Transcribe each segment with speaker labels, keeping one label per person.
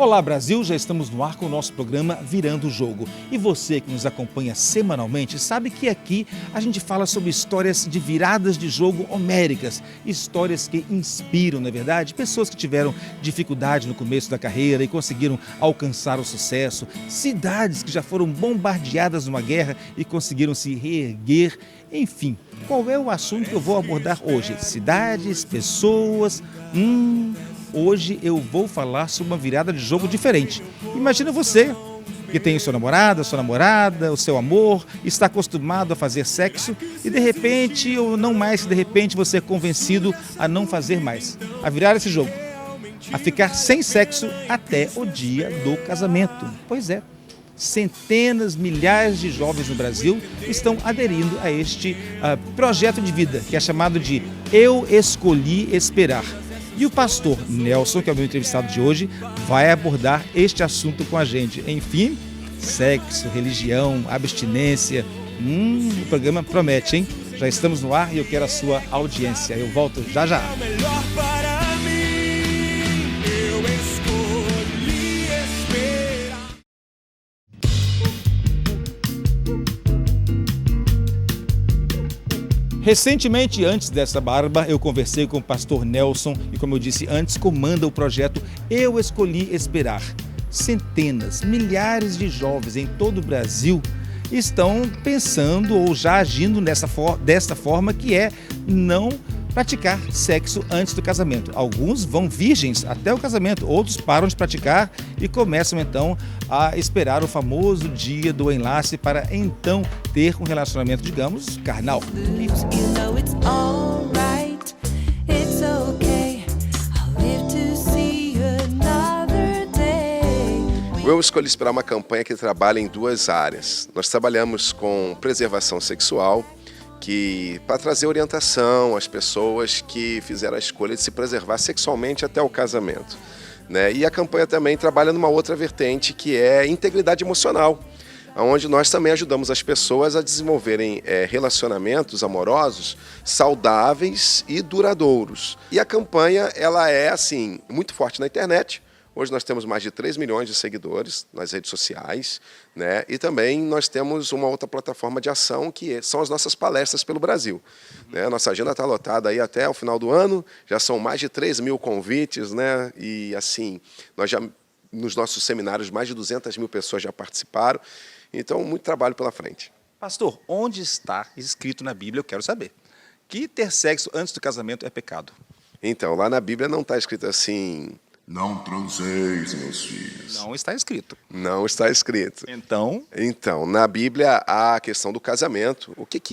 Speaker 1: Olá Brasil, já estamos no ar com o nosso programa Virando o Jogo. E você que nos acompanha semanalmente sabe que aqui a gente fala sobre histórias de viradas de jogo homéricas, histórias que inspiram, não é verdade? Pessoas que tiveram dificuldade no começo da carreira e conseguiram alcançar o sucesso, cidades que já foram bombardeadas numa guerra e conseguiram se reerguer, enfim. Qual é o assunto que eu vou abordar hoje? Cidades, pessoas, Hoje eu vou falar sobre uma virada de jogo diferente. Imagina você, que tem sua namorada, o seu amor, está acostumado a fazer sexo e de repente, ou não mais, de repente você é convencido a não fazer mais, a virar esse jogo, a ficar sem sexo até o dia do casamento. Pois é, centenas, milhares de jovens no Brasil estão aderindo a este projeto de vida, que é chamado de Eu Escolhi Esperar. E o pastor Nelson, que é o meu entrevistado de hoje, vai abordar este assunto com a gente. Enfim, sexo, religião, abstinência. O programa promete, hein? Já estamos no ar e eu quero a sua audiência. Eu volto já já. Recentemente, antes dessa barba, eu conversei com o pastor Nelson e, como eu disse antes, comanda o projeto Eu Escolhi Esperar. Centenas, milhares de jovens em todo o Brasil estão pensando ou já agindo dessa forma, que é não praticar sexo antes do casamento. Alguns vão virgens até o casamento, outros param de praticar e começam então a esperar o famoso dia do enlace para então ter um relacionamento, digamos, carnal.
Speaker 2: O Eu Escolhi Esperar é uma campanha que trabalha em duas áreas. Nós trabalhamos com preservação sexual, para trazer orientação às pessoas que fizeram a escolha de se preservar sexualmente até o casamento, né? E a campanha também trabalha numa outra vertente, que é integridade emocional, onde nós também ajudamos as pessoas a desenvolverem relacionamentos amorosos saudáveis e duradouros. E a campanha ela é assim muito forte na internet. Hoje nós temos mais de 3 milhões de seguidores nas redes sociais, né? E também nós temos uma outra plataforma de ação, que são as nossas palestras pelo Brasil. Né? Nossa agenda está lotada aí até o final do ano, já são mais de 3 mil convites, né? E assim, nós já, nos nossos seminários, mais de 200 mil pessoas já participaram, então muito trabalho pela frente.
Speaker 1: Pastor, onde está escrito na Bíblia, eu quero saber, que ter sexo antes do casamento é pecado?
Speaker 2: Então, lá na Bíblia não está escrito assim: não transeis, meus filhos.
Speaker 1: Não está escrito.
Speaker 2: Não está escrito.
Speaker 1: Então,
Speaker 2: na Bíblia há a questão do casamento. O que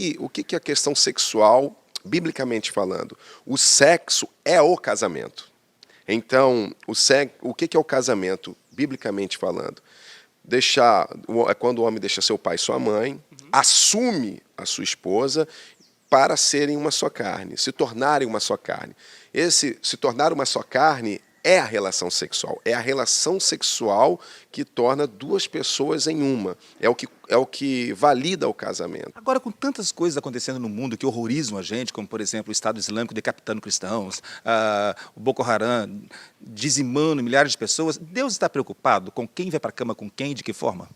Speaker 2: é a questão sexual, biblicamente falando? O sexo é o casamento. Então, o que é o casamento, biblicamente falando? É quando o homem deixa seu pai e sua mãe, assume a sua esposa para serem uma só carne, se tornarem uma só carne. Esse se tornar uma só carne é a relação sexual. É a relação sexual que torna duas pessoas em uma. É o que valida o casamento.
Speaker 1: Agora, com tantas coisas acontecendo no mundo que horrorizam a gente, como, por exemplo, o Estado Islâmico decapitando cristãos, o Boko Haram dizimando milhares de pessoas, Deus está preocupado com quem vai para a cama com quem, de que forma?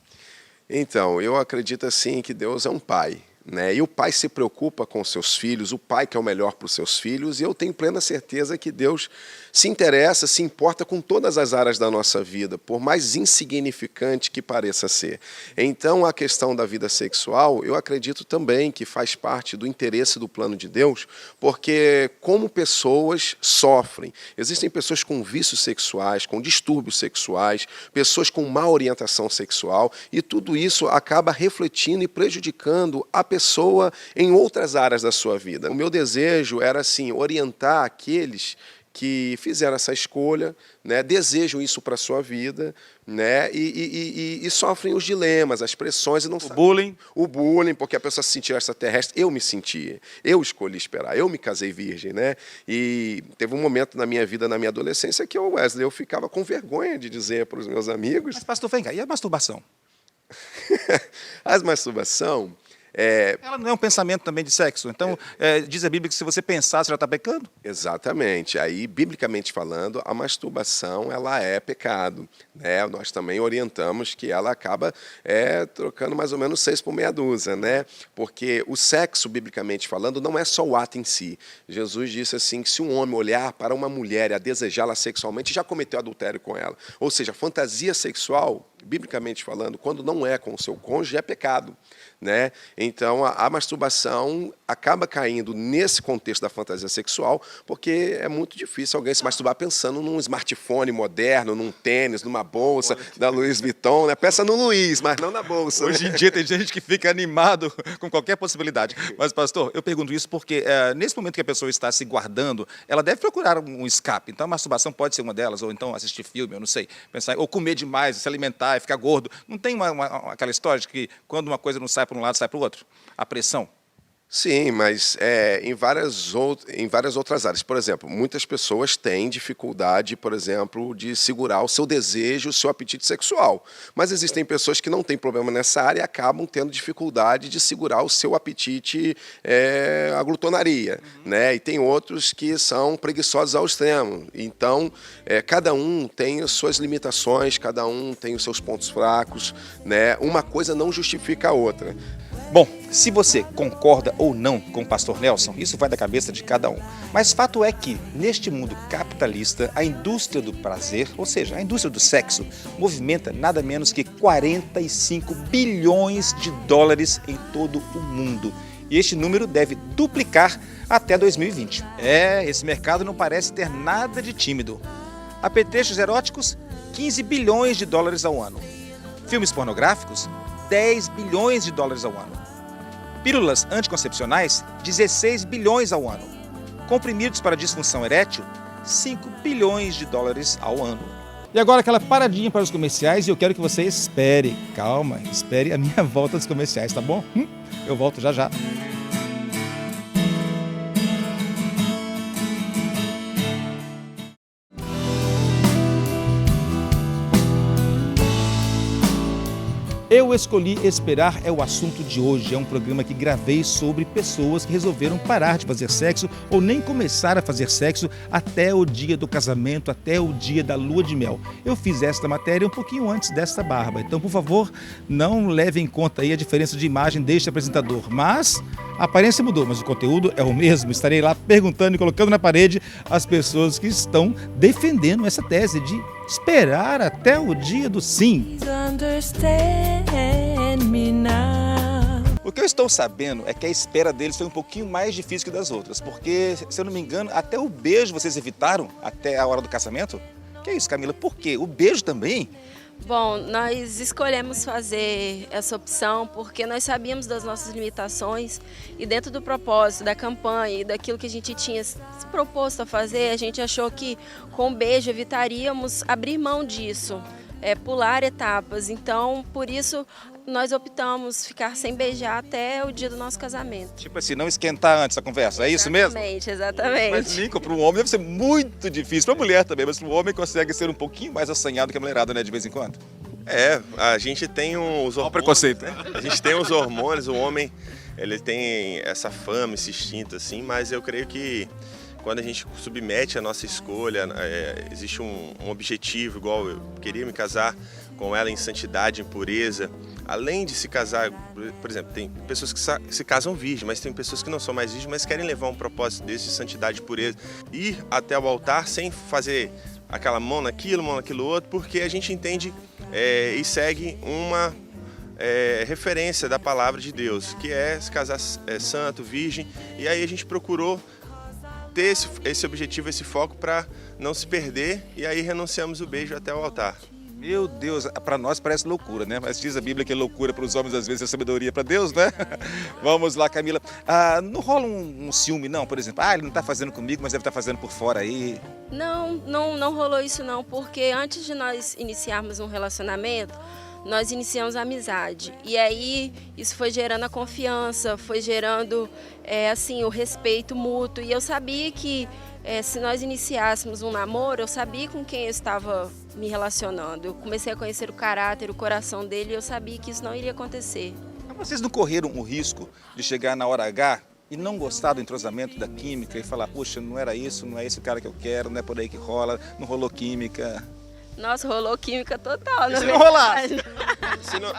Speaker 2: Então, eu acredito assim que Deus é um pai. Né? E o pai se preocupa com os seus filhos, o pai quer o melhor para os seus filhos, e eu tenho plena certeza que Deus se interessa, se importa com todas as áreas da nossa vida, por mais insignificante que pareça ser. Então, a questão da vida sexual, eu acredito também que faz parte do interesse do plano de Deus, porque como pessoas sofrem, existem pessoas com vícios sexuais, com distúrbios sexuais, pessoas com má orientação sexual, e tudo isso acaba refletindo e prejudicando a pessoa em outras áreas da sua vida. O meu desejo era assim, orientar aqueles que fizeram essa escolha, né, desejam isso para a sua vida, né, e sofrem os dilemas, as pressões e não sabem. O bullying, porque a pessoa se sentia extraterrestre. Eu me sentia, eu escolhi esperar, eu me casei virgem, né? E teve um momento na minha vida, na minha adolescência, que eu ficava com vergonha de dizer para os meus amigos.
Speaker 1: Mas pastor, vem cá, e a masturbação?
Speaker 2: A masturbação
Speaker 1: Ela não é um pensamento também de sexo. Então, diz a Bíblia que se você pensar, você já está pecando?
Speaker 2: Exatamente. Aí, biblicamente falando, a masturbação ela é pecado, né? Nós também orientamos que ela acaba trocando mais ou menos 6 por meia dúzia, né? Porque o sexo, biblicamente falando, não é só o ato em si. Jesus disse assim que se um homem olhar para uma mulher e a desejá-la sexualmente, já cometeu adultério com ela. Ou seja, fantasia sexual, biblicamente falando, quando não é com o seu cônjuge, é pecado, né? Então, a masturbação acaba caindo nesse contexto da fantasia sexual, porque é muito difícil alguém se masturbar pensando num smartphone moderno, num tênis, numa bolsa da Louis Vuitton, né? Pensa no Luiz, mas não na bolsa.
Speaker 1: Hoje em dia tem gente que fica animado com qualquer possibilidade. Mas, pastor, eu pergunto isso porque nesse momento que a pessoa está se guardando, ela deve procurar um escape. Então, a masturbação pode ser uma delas, ou então assistir filme, eu não sei, pensar, ou comer demais, se alimentar e ficar gordo. Não tem aquela história de que quando uma coisa não sai para um lado, sai para o outro? A pressão.
Speaker 2: Sim, mas em várias outras áreas. Por exemplo, muitas pessoas têm dificuldade, por exemplo, de segurar o seu desejo, o seu apetite sexual. Mas existem pessoas que não têm problema nessa área e acabam tendo dificuldade de segurar o seu apetite à glutonaria, né? E tem outros que são preguiçosos ao extremo. Então, cada um tem as suas limitações, cada um tem os seus pontos fracos, né? Uma coisa não justifica a outra.
Speaker 1: Bom, se você concorda ou não com o pastor Nelson, isso vai da cabeça de cada um. Mas fato é que, neste mundo capitalista, a indústria do prazer, ou seja, a indústria do sexo, movimenta nada menos que 45 bilhões de dólares em todo o mundo. E este número deve duplicar até 2020. Esse mercado não parece ter nada de tímido. Apetrechos eróticos, 15 bilhões de dólares ao ano. Filmes pornográficos, 10 bilhões de dólares ao ano. Pílulas anticoncepcionais, 16 bilhões ao ano. Comprimidos para disfunção erétil, 5 bilhões de dólares ao ano. E agora aquela paradinha para os comerciais e eu quero que você espere, calma, espere a minha volta dos comerciais, tá bom? Eu volto já já. Eu escolhi esperar é o assunto de hoje. É um programa que gravei sobre pessoas que resolveram parar de fazer sexo ou nem começar a fazer sexo até o dia do casamento, até o dia da lua de mel. Eu fiz esta matéria um pouquinho antes desta barba. Então, por favor, não leve em conta aí a diferença de imagem deste apresentador. Mas a aparência mudou, mas o conteúdo é o mesmo. Estarei lá perguntando e colocando na parede as pessoas que estão defendendo essa tese de esperar até o dia do sim. O que eu estou sabendo é que a espera deles foi um pouquinho mais difícil que das outras, porque, se eu não me engano, até o beijo vocês evitaram até a hora do casamento? Que é isso, Camila? Por quê? O beijo também?
Speaker 3: Bom, nós escolhemos fazer essa opção porque nós sabíamos das nossas limitações e dentro do propósito da campanha e daquilo que a gente tinha se proposto a fazer, a gente achou que com o beijo evitaríamos abrir mão disso, pular etapas. Então, por isso, nós optamos ficar sem beijar até o dia do nosso casamento.
Speaker 1: Tipo assim, não esquentar antes a conversa, é isso mesmo?
Speaker 3: Exatamente.
Speaker 1: Mas, Lincoln, para um homem deve ser muito difícil, para a mulher também, mas para o homem consegue ser um pouquinho mais assanhado que a mulherada, né, de vez em quando?
Speaker 4: A gente tem os hormônios.
Speaker 1: Olha o preconceito, né?
Speaker 4: A gente tem os hormônios, o homem, ele tem essa fama, esse instinto, assim, mas eu creio que quando a gente submete a nossa escolha, existe um objetivo, igual eu queria me casar com ela em santidade, em pureza. Além de se casar, por exemplo, tem pessoas que se casam virgem, mas tem pessoas que não são mais virgens, mas querem levar um propósito desse de santidade e pureza. Ir até o altar sem fazer aquela mão naquilo outro, porque a gente entende e segue uma referência da palavra de Deus, que é se casar santo, virgem, e aí a gente procurou ter esse objetivo, esse foco para não se perder, e aí renunciamos o beijo até o altar.
Speaker 1: Meu Deus, para nós parece loucura, né? Mas diz a Bíblia que é loucura para os homens, às vezes é sabedoria para Deus, né? Vamos lá, Camila. Não rola um ciúme, não? Por exemplo, ele não está fazendo comigo, mas deve estar fazendo por fora aí.
Speaker 3: Não rolou isso não, porque antes de nós iniciarmos um relacionamento, nós iniciamos a amizade. E aí isso foi gerando a confiança, foi gerando o respeito mútuo. E eu sabia que se nós iniciássemos um namoro, eu sabia com quem eu estava me relacionando. Eu comecei a conhecer o caráter, o coração dele e eu sabia que isso não iria acontecer.
Speaker 1: Vocês não correram o risco de chegar na hora H e não gostar do entrosamento da química e falar, puxa, não era isso, não é esse o cara que eu quero, não é por aí que rola, não rolou química?
Speaker 3: Nossa, rolou química total,
Speaker 1: Se não rolar.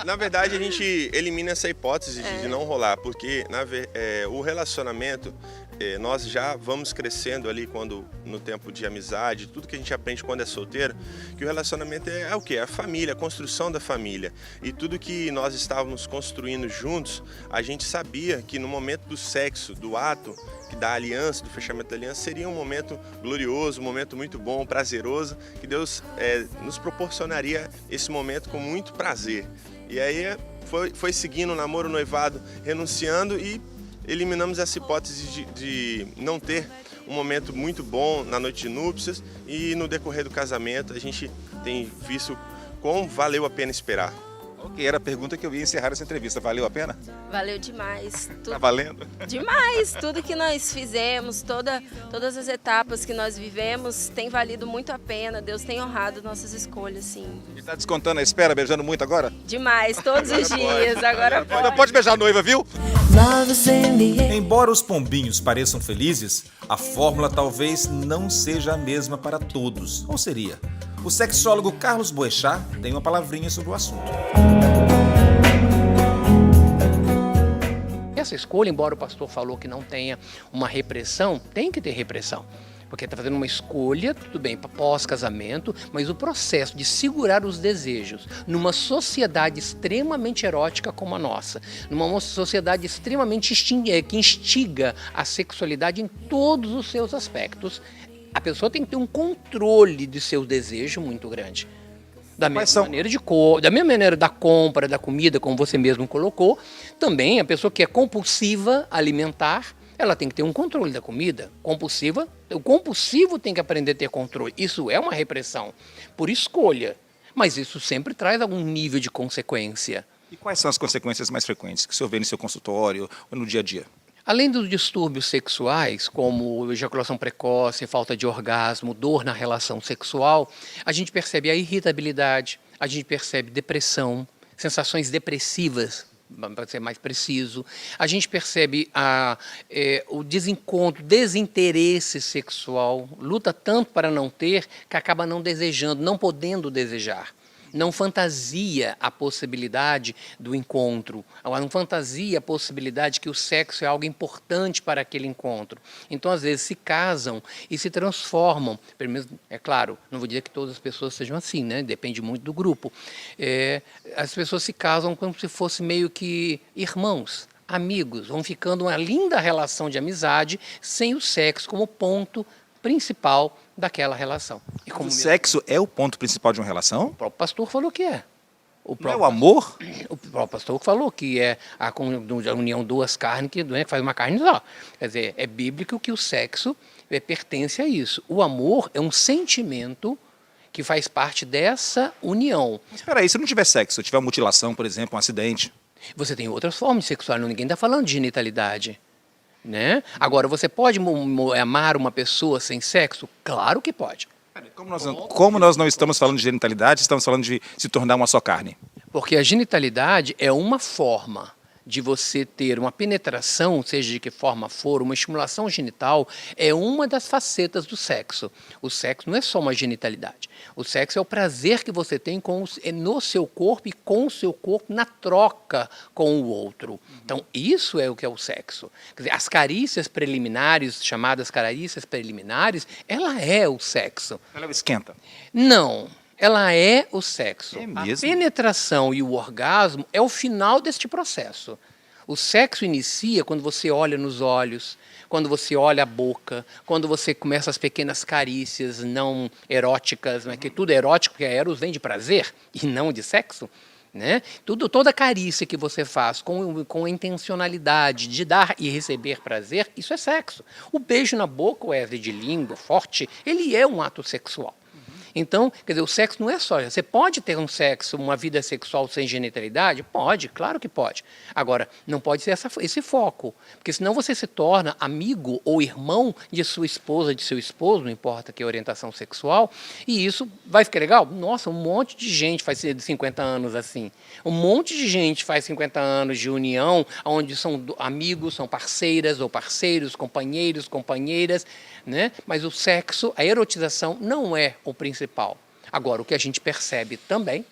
Speaker 4: Na verdade, a gente elimina essa hipótese de não rolar, porque o relacionamento, nós já vamos crescendo ali no tempo de amizade, tudo que a gente aprende quando é solteiro, que o relacionamento é o quê? É a família, a construção da família. E tudo que nós estávamos construindo juntos, a gente sabia que no momento do sexo, do ato, da aliança, do fechamento da aliança, seria um momento glorioso, um momento muito bom, prazeroso, que Deus nos proporcionaria esse momento com muito prazer. E aí foi seguindo o namoro, o noivado, renunciando e eliminamos essa hipótese de não ter um momento muito bom na noite de núpcias, e no decorrer do casamento a gente tem visto como valeu a pena esperar.
Speaker 1: Ok, era a pergunta que eu ia encerrar essa entrevista. Valeu a pena?
Speaker 3: Valeu demais.
Speaker 1: Tá valendo?
Speaker 3: Demais! Tudo que nós fizemos, todas as etapas que nós vivemos, tem valido muito a pena. Deus tem honrado nossas escolhas, sim.
Speaker 1: E tá descontando a espera, beijando muito agora?
Speaker 3: Demais, todos os dias. Agora
Speaker 1: Pode beijar a noiva, viu?
Speaker 5: Embora
Speaker 1: Embora os pombinhos pareçam felizes, a fórmula talvez não seja a mesma para todos. Ou seria? O sexólogo Carlos Boechat tem uma palavrinha sobre o assunto.
Speaker 6: Essa escolha, embora o pastor falou que não tenha uma repressão, tem que ter repressão. Porque está fazendo uma escolha, tudo bem, pós-casamento, mas o processo de segurar os desejos numa sociedade extremamente erótica como a nossa, numa sociedade extremamente que instiga a sexualidade em todos os seus aspectos, a pessoa tem que ter um controle de seu desejo muito grande. Da mesma maneira da compra, da comida, como você mesmo colocou, também a pessoa que é compulsiva alimentar, ela tem que ter um controle da comida. O compulsivo tem que aprender a ter controle. Isso é uma repressão, por escolha, mas isso sempre traz algum nível de consequência.
Speaker 1: E quais são as consequências mais frequentes que o senhor vê no seu consultório ou no dia a dia?
Speaker 6: Além dos distúrbios sexuais, como ejaculação precoce, falta de orgasmo, dor na relação sexual, a gente percebe a irritabilidade, a gente percebe depressão, sensações depressivas, para ser mais preciso, a gente percebe o desinteresse sexual, luta tanto para não ter, que acaba não desejando, não podendo desejar. Não fantasia a possibilidade do encontro, não fantasia a possibilidade que o sexo é algo importante para aquele encontro. Então, às vezes, se casam e se transformam, pelo menos, é claro, não vou dizer que todas as pessoas sejam assim, né? Depende muito do grupo. As pessoas se casam como se fossem meio que irmãos, amigos, vão ficando uma linda relação de amizade, sem o sexo como ponto principal daquela relação. E como
Speaker 1: o sexo é o ponto principal de uma relação?
Speaker 6: O próprio pastor falou que é.
Speaker 1: Não é o amor?
Speaker 6: O próprio pastor falou que é a união duas carnes que faz uma carne só. Quer dizer, é bíblico que o sexo pertence a isso. O amor é um sentimento que faz parte dessa união.
Speaker 1: Mas espera aí, se não tiver sexo, se tiver uma mutilação, por exemplo, um acidente?
Speaker 6: Você tem outras formas sexuais, ninguém está falando de genitalidade. Né? Agora, você pode amar uma pessoa sem sexo? Claro que pode.
Speaker 1: Como nós não estamos falando de genitalidade, estamos falando de se tornar uma só carne?
Speaker 6: Porque a genitalidade é uma forma de você ter uma penetração, seja de que forma for, uma estimulação genital, é uma das facetas do sexo. O sexo não é só uma genitalidade. O sexo é o prazer que você tem no seu corpo e com o seu corpo na troca com o outro. Então, isso é o que é o sexo. Quer dizer, as carícias preliminares, chamadas carícias preliminares, ela é o sexo.
Speaker 1: Ela esquenta?
Speaker 6: Não. Ela é o sexo.
Speaker 1: É mesmo?
Speaker 6: A penetração e o orgasmo é o final deste processo. O sexo inicia quando você olha nos olhos, quando você olha a boca, quando você começa as pequenas carícias não eróticas, né? Que tudo é erótico, porque a eros vem de prazer e não de sexo. Né? Toda carícia que você faz com a intencionalidade de dar e receber prazer, isso é sexo. O beijo na boca, Wesley, de língua forte, ele é um ato sexual. Então, quer dizer, o sexo não é só. Você pode ter um sexo, uma vida sexual sem genitalidade? Pode, claro que pode. Agora, não pode ser esse foco, porque senão você se torna amigo ou irmão de sua esposa, de seu esposo, não importa que orientação sexual, e isso vai ficar legal? Nossa, um monte de gente faz 50 anos assim. Um monte de gente faz 50 anos de união, onde são amigos, são parceiras ou parceiros, companheiros, companheiras, né? Mas o sexo, a erotização não é o principal. Agora, o que a gente percebe também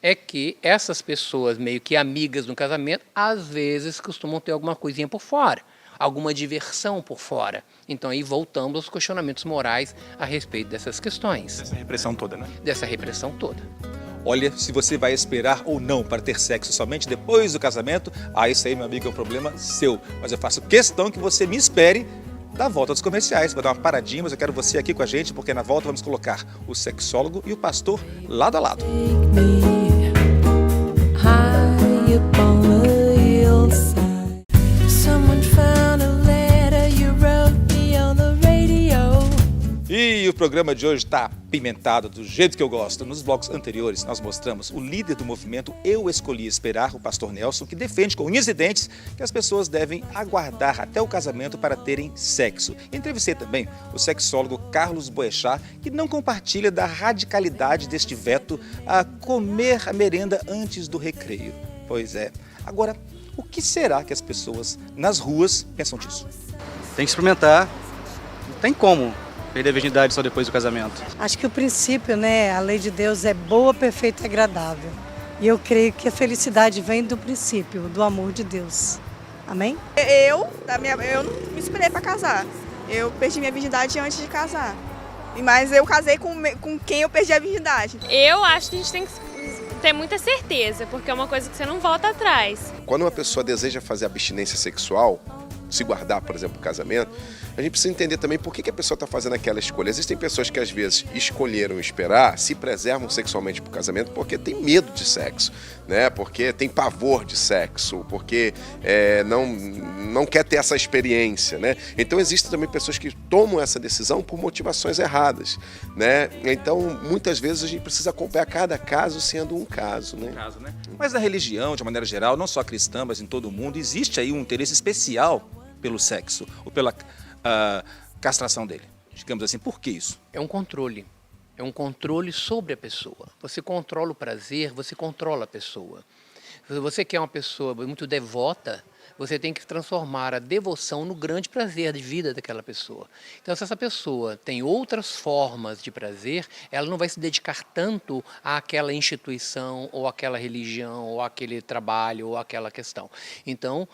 Speaker 6: é que essas pessoas meio que amigas no casamento, às vezes costumam ter alguma coisinha por fora, alguma diversão por fora. Então aí voltamos aos questionamentos morais a respeito dessas questões.
Speaker 1: Essa repressão toda, né?
Speaker 6: Dessa repressão toda.
Speaker 1: Olha, se você vai esperar ou não para ter sexo somente depois do casamento, isso aí, meu amigo, é um problema seu. Mas eu faço questão que você me espere da volta dos comerciais. Vou dar uma paradinha, mas eu quero você aqui com a gente, porque na volta vamos colocar o sexólogo e o pastor lado a lado.
Speaker 5: High upon the hillside, someone found a letter you wrote me on the radio.
Speaker 1: E o programa de hoje está apimentado do jeito que eu gosto. Nos blocos anteriores, nós mostramos o líder do movimento Eu Escolhi Esperar, o pastor Nelson, que defende com unhas e dentes que as pessoas devem aguardar até o casamento para terem sexo. Entrevistei também o sexólogo Carlos Boechat, que não compartilha da radicalidade deste veto a comer a merenda antes do recreio. Pois é. Agora, o que será que as pessoas nas ruas pensam disso?
Speaker 7: Tem que experimentar, não tem como perder a virgindade só depois do casamento.
Speaker 8: Acho que o princípio, a lei de Deus é boa, perfeita e agradável. E eu creio que a felicidade vem do princípio, do amor de Deus. Amém?
Speaker 9: Eu não me esperei para casar. Eu perdi minha virgindade antes de casar. Mas eu casei com quem eu perdi a virgindade.
Speaker 10: Eu acho que a gente tem que ter muita certeza, porque é uma coisa que você não volta atrás.
Speaker 2: Quando uma pessoa deseja fazer abstinência sexual, se guardar, por exemplo, o casamento, a gente precisa entender também por que a pessoa está fazendo aquela escolha. Existem pessoas que às vezes escolheram esperar, se preservam sexualmente para o casamento porque tem medo de sexo, né? Porque tem pavor de sexo, porque não quer ter essa experiência, né? Então existem também pessoas que tomam essa decisão por motivações erradas, né? Então muitas vezes a gente precisa acompanhar cada caso sendo um caso, né?
Speaker 1: Mas na religião, de maneira geral, não só cristã, mas em todo o mundo, existe aí um interesse especial pelo sexo ou pela castração dele, digamos assim. Por que isso?
Speaker 6: É um controle. É um controle sobre a pessoa. Você controla o prazer, você controla a pessoa. Se você quer uma pessoa muito devota, você tem que transformar a devoção no grande prazer de vida daquela pessoa. Então, se essa pessoa tem outras formas de prazer, ela não vai se dedicar tanto àquela instituição, ou àquela religião, ou àquele trabalho, ou àquela questão. Então,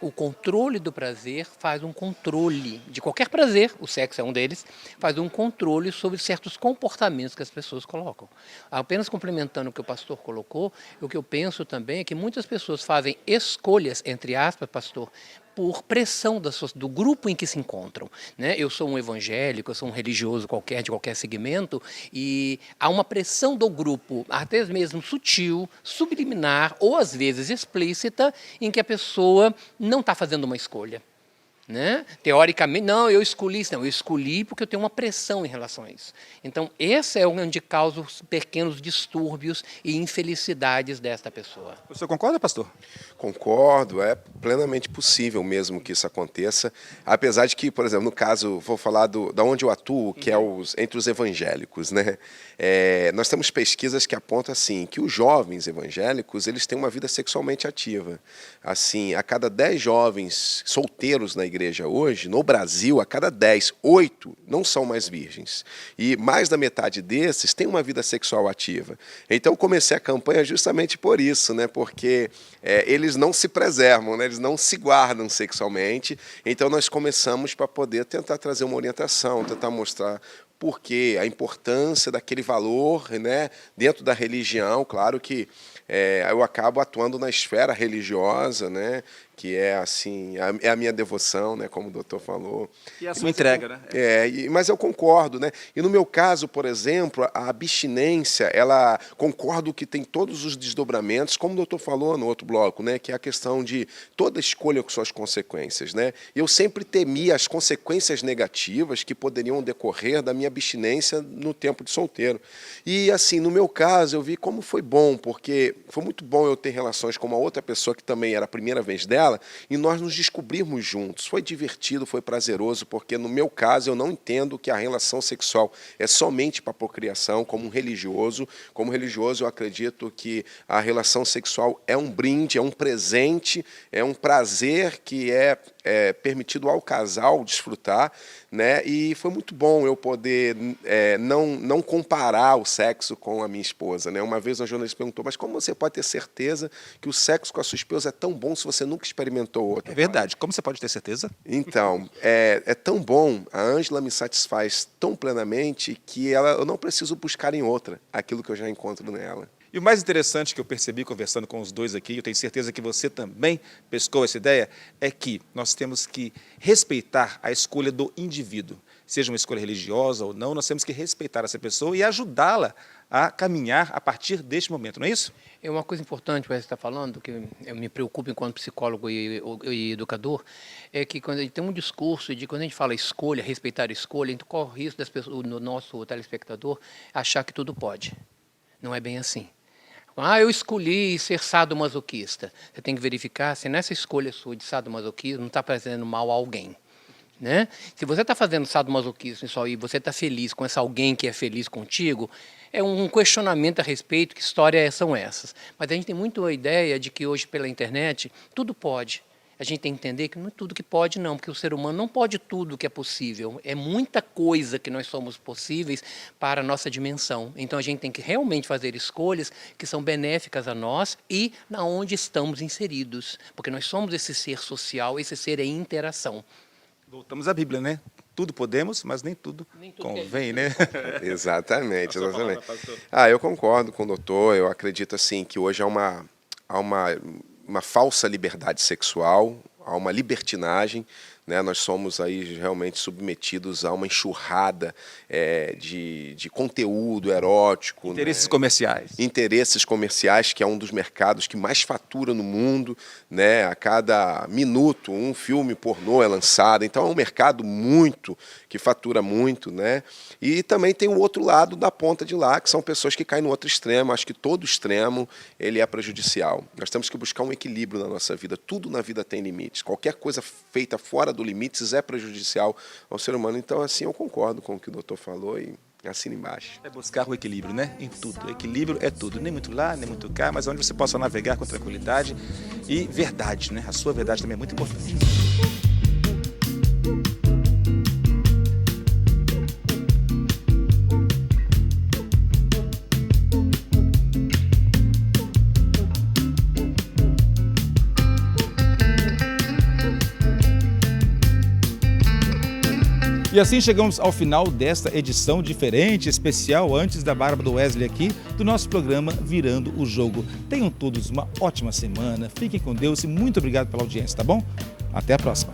Speaker 6: o controle do prazer faz um controle de qualquer prazer, o sexo é um deles, faz um controle sobre certos comportamentos que as pessoas colocam. Apenas complementando o que o pastor colocou, o que eu penso também é que muitas pessoas fazem escolhas, entre aspas, pastor, por pressão do grupo em que se encontram, né? Eu sou um evangélico, eu sou um religioso qualquer, de qualquer segmento, e há uma pressão do grupo, até mesmo sutil, subliminar, ou às vezes explícita, em que a pessoa não está fazendo uma escolha. Né? Teoricamente, não, eu escolhi isso. Não, eu escolhi porque eu tenho uma pressão em relação a isso. Então, esse é onde causa os pequenos distúrbios e infelicidades desta pessoa.
Speaker 1: O senhor concorda, pastor?
Speaker 2: Concordo, é plenamente possível mesmo que isso aconteça, apesar de que, por exemplo, no caso, vou falar da onde eu atuo, que é entre os evangélicos, né? Nós temos pesquisas que apontam assim, que os jovens evangélicos, eles têm uma vida sexualmente ativa. Assim, a cada 10 jovens solteiros na igreja hoje, no Brasil, a cada 10, 8 não são mais virgens. E mais da metade desses têm uma vida sexual ativa. Então, eu comecei a campanha justamente por isso, né? Porque eles não se preservam, né? Eles não se guardam sexualmente. Então, nós começamos para poder tentar trazer uma orientação, tentar mostrar porque a importância daquele valor, né, dentro da religião. Claro que eu acabo atuando na esfera religiosa, né, que é assim, é a minha devoção, né, como o doutor falou.
Speaker 1: E a sua entrega, né?
Speaker 2: Mas eu concordo, né? E no meu caso, por exemplo, a abstinência, ela concordo que tem todos os desdobramentos, como o doutor falou no outro bloco, né, que é a questão de toda escolha com suas consequências, né? Eu sempre temia as consequências negativas que poderiam decorrer da minha abstinência no tempo de solteiro. E assim, no meu caso, eu vi como foi bom, porque foi muito bom eu ter relações com uma outra pessoa que também era a primeira vez dela, e nós nos descobrirmos juntos. Foi divertido, foi prazeroso, porque no meu caso eu não entendo que a relação sexual é somente para procriação, como religioso. Como religioso eu acredito que a relação sexual é um brinde, é um presente, é um prazer que é permitido ao casal desfrutar, né? E foi muito bom eu poder não comparar o sexo com a minha esposa, né? Uma vez uma jornalista perguntou, mas como você pode ter certeza que o sexo com a sua esposa é tão bom se você nunca experimentou outro?
Speaker 1: É verdade. Como você pode ter certeza?
Speaker 2: Então, é tão bom, a Ângela me satisfaz tão plenamente que eu não preciso buscar em outra aquilo que eu já encontro nela.
Speaker 1: E o mais interessante que eu percebi conversando com os dois aqui, eu tenho certeza que você também pescou essa ideia, é que nós temos que respeitar a escolha do indivíduo. Seja uma escolha religiosa ou não, nós temos que respeitar essa pessoa e ajudá-la a caminhar a partir deste momento, não é isso?
Speaker 6: É uma coisa importante que você está falando, que eu me preocupo enquanto psicólogo e educador, é que quando a gente tem um discurso de quando a gente fala escolha, respeitar a escolha, a gente corre o risco das pessoas, no nosso telespectador achar que tudo pode. Não é bem assim. Eu escolhi ser sadomasoquista. Você tem que verificar se nessa escolha sua de sadomasoquismo não está fazendo mal a alguém. Né? Se você está fazendo sadomasoquismo e você está feliz com essa alguém que é feliz contigo, é um questionamento a respeito, que histórias são essas. Mas a gente tem muito a ideia de que hoje pela internet tudo pode. A gente tem que entender que não é tudo que pode não, porque o ser humano não pode tudo que é possível. É muita coisa que nós somos possíveis para a nossa dimensão. Então a gente tem que realmente fazer escolhas que são benéficas a nós e na onde estamos inseridos. Porque nós somos esse ser social, esse ser em interação.
Speaker 1: Voltamos à Bíblia, né? Tudo podemos, mas nem tudo convém, né?
Speaker 2: Exatamente, exatamente. Eu concordo com o doutor, eu acredito assim que hoje há uma falsa liberdade sexual, há uma libertinagem, né? Nós somos aí realmente submetidos a uma enxurrada de conteúdo erótico.
Speaker 1: Interesses comerciais.
Speaker 2: Interesses comerciais, que é um dos mercados que mais fatura no mundo, né? A cada minuto um filme pornô é lançado, então é um mercado que fatura muito, né? E também tem o outro lado da ponta de lá, que são pessoas que caem no outro extremo. Acho que todo extremo ele é prejudicial. Nós temos que buscar um equilíbrio na nossa vida. Tudo na vida tem limites. Qualquer coisa feita fora do limites é prejudicial ao ser humano. Então, assim, eu concordo com o que o doutor falou e assina embaixo.
Speaker 1: É buscar o equilíbrio, né? Em tudo. O equilíbrio é tudo. Nem muito lá, nem muito cá, mas onde você possa navegar com tranquilidade e verdade, né? A sua verdade também é muito importante. E assim chegamos ao final desta edição diferente, especial, antes da barba do Wesley aqui, do nosso programa Virando o Jogo. Tenham todos uma ótima semana, fiquem com Deus e muito obrigado pela audiência, tá bom? Até a próxima.